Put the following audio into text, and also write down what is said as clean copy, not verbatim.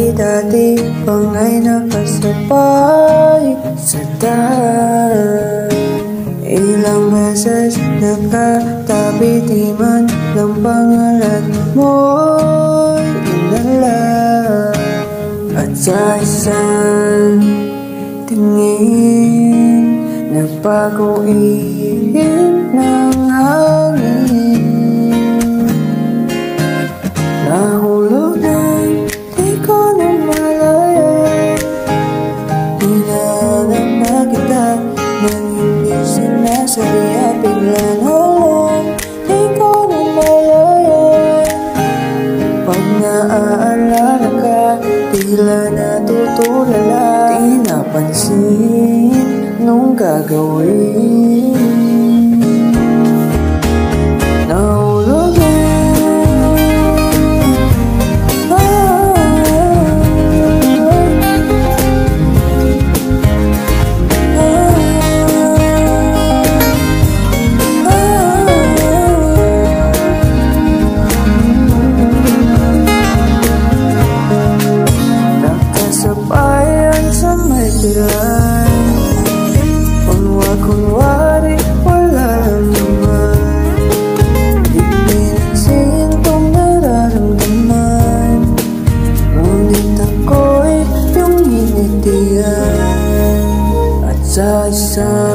Dati-dati pang ay nakasabay sa daan. Ilang beses nakatabi, di man lang pangalan mo'y inala. At sa isang tingin, nagbago ihip ng hangin. Nahulog na, di ko na malaya. Hinanap na kita, nang hindi sinasabi at bigla na lang, di ko na malaya. Pag naaalala ka, tila natutulala, di napansin nung gagawin. Nahulog na, nakasabayan sa may pilay. Kunwari wala naman, di pinansin kong nararamdaman. Ngunit ako'y yung hinitian. At sa isang